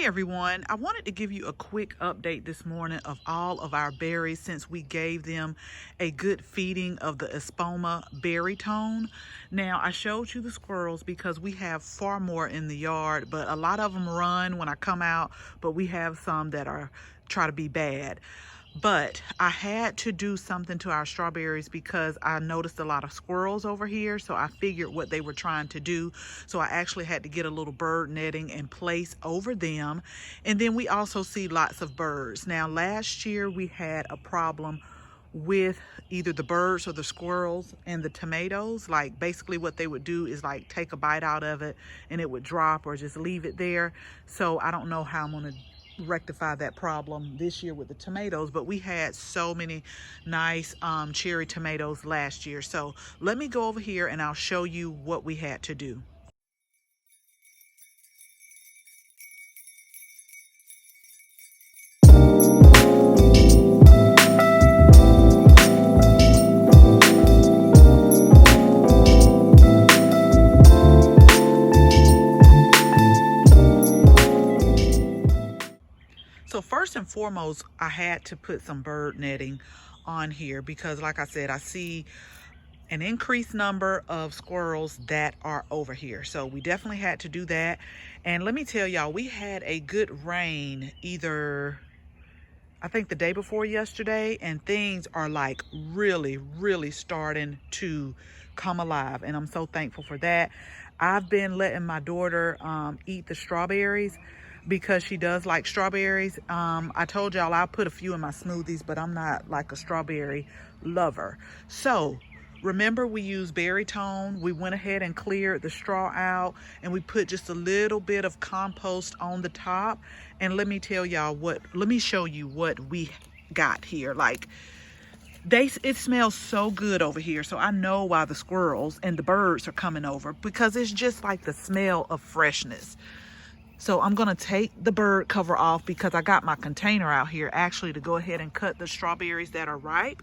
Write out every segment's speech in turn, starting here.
Hey everyone, I wanted to give you a quick update this morning of all of our berries since we gave them a good feeding of the Espoma berry tone. Now I showed you the squirrels because we have far more in the yard, but a lot of them run when I come out, but we have some that are try to be bad. But I had to do something to our strawberries because I noticed a lot of squirrels over here. So I figured what they were trying to do. So I actually had to get a little bird netting and place over them. And then we also see lots of birds. Now last year we had a problem with either the birds or the squirrels and the tomatoes. Like basically what they would do is like take a bite out of it and it would drop or just leave it there. So I don't know how I'm gonna rectify that problem this year with the tomatoes, but we had so many nice cherry tomatoes last year. So let me go over here and I'll show you what we had to do. So first and foremost, I had to put some bird netting on here because like I said, I see an increased number of squirrels that are over here. So we definitely had to do that. And let me tell y'all, we had a good rain either, I think the day before yesterday, and things are like really starting to come alive. And I'm so thankful for that. I've been letting my daughter eat the strawberries because she does like strawberries. I told y'all I'll put a few in my smoothies, but I'm not like a strawberry lover. So remember, we used berry tone. We went ahead and cleared the straw out and we put just a little bit of compost on the top. And let me tell y'all let me show you what we got here. Like it smells so good over here. So I know why the squirrels and the birds are coming over, because it's just like the smell of freshness. So I'm gonna take the bird cover off because I got my container out here actually to go ahead and cut the strawberries that are ripe.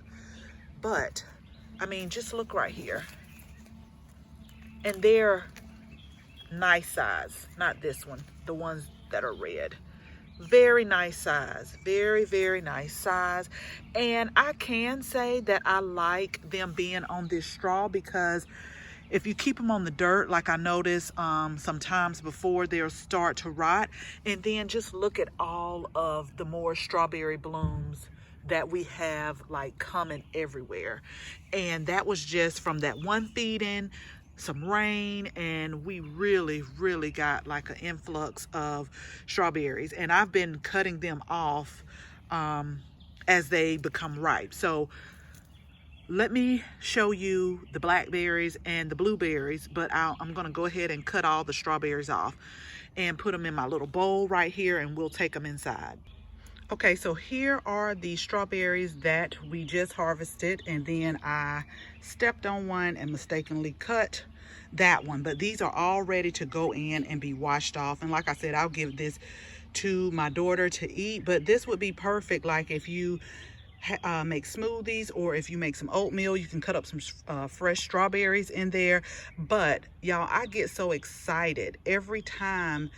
But I mean, just look right here. And they're nice size, not this one, the ones that are red. Very nice size, very nice size. And I can say that I like them being on this straw because if you keep them on the dirt, like I noticed sometimes before, they'll start to rot. And then just look at all of the more strawberry blooms that we have like coming everywhere. And that was just from that one feeding, some rain, and we really got like an influx of strawberries. And I've been cutting them off as they become ripe. So let me show you the blackberries and the blueberries, but I'm gonna go ahead and cut all the strawberries off and put them in my little bowl right here, and we'll take them inside. Okay, so here are the strawberries that we just harvested, and then I stepped on one and mistakenly cut that one. But these are all ready to go in and be washed off. And like I said, I'll give this to my daughter to eat, but this would be perfect like if you make smoothies, or if you make some oatmeal, you can cut up some fresh strawberries in there. But y'all, I get so excited every time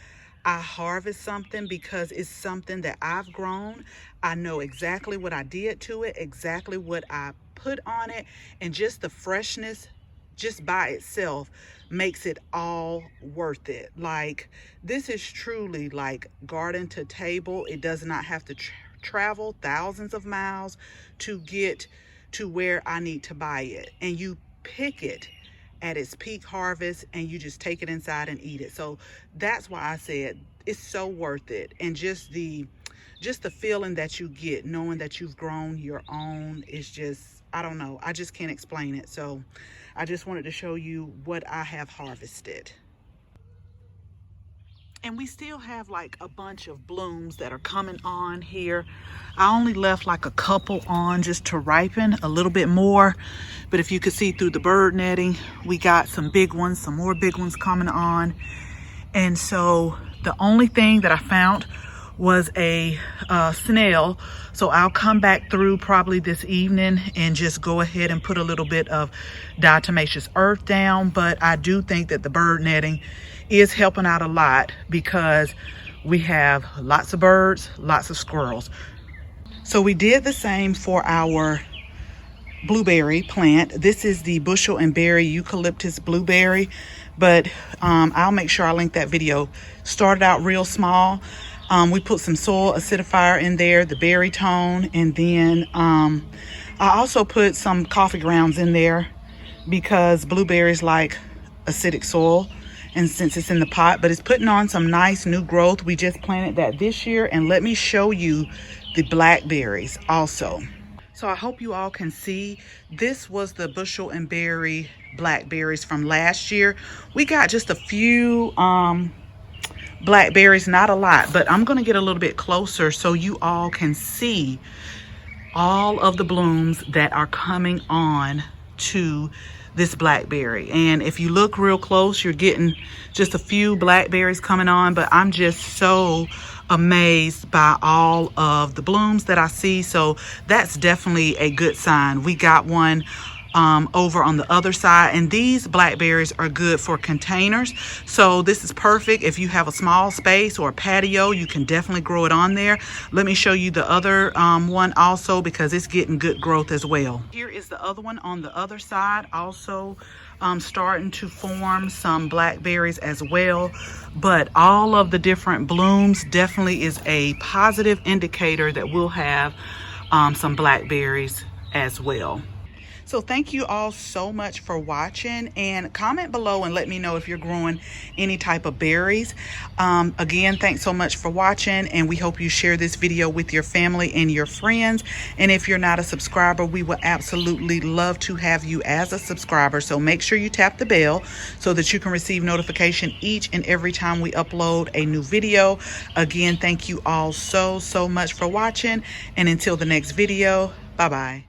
I harvest something because it's something that I've grown. I know exactly what I did to it, exactly what I put on it, and just the freshness just by itself makes it all worth it. Like, this is truly like garden to table. It does not have to travel thousands of miles to get to where I need to buy it. And you pick it at its peak harvest and you just take it inside and eat it. So that's why I said it's so worth it. And just the feeling that you get knowing that you've grown your own is just, I don't know, I just can't explain it. So I just wanted to show you what I have harvested. And we still have like a bunch of blooms that are coming on here. I only left like a couple on just to ripen a little bit more. But if you could see through the bird netting, we got some big ones, some more big ones coming on. And so the only thing that I found was a snail. So I'll come back through probably this evening and just go ahead and put a little bit of diatomaceous earth down. But I do think that the bird netting is helping out a lot, because we have lots of birds, lots of squirrels. So we did the same for our blueberry plant. This is the bushel and berry eucalyptus blueberry, but I'll make sure I link that video. Started out real small. We put some soil acidifier in there, the berry tone, and then I also put some coffee grounds in there because blueberries like acidic soil, and since it's in the pot, but it's putting on some nice new growth. We just planted that this year, and let me show you the blackberries also. So I hope you all can see, this was the bushel and berry blackberries from last year. We got just a few blackberries, not a lot, but I'm gonna get a little bit closer so you all can see all of the blooms that are coming on to this blackberry. And if you look real close, you're getting just a few blackberries coming on, but I'm just so amazed by all of the blooms that I see. So that's definitely a good sign. We got one over on the other side, and these blackberries are good for containers. So this is perfect if you have a small space or a patio. You can definitely grow it on there. Let me show you the other one also, because it's getting good growth as well. Here is the other one on the other side, also starting to form some blackberries as well. But all of the different blooms definitely is a positive indicator that we'll have some blackberries as well. So thank you all so much for watching, and comment below and let me know if you're growing any type of berries. Again, thanks so much for watching, and we hope you share this video with your family and your friends. And if you're not a subscriber, we would absolutely love to have you as a subscriber. So make sure you tap the bell so that you can receive notification each and every time we upload a new video. Again, thank you all so much for watching, and until the next video, bye-bye.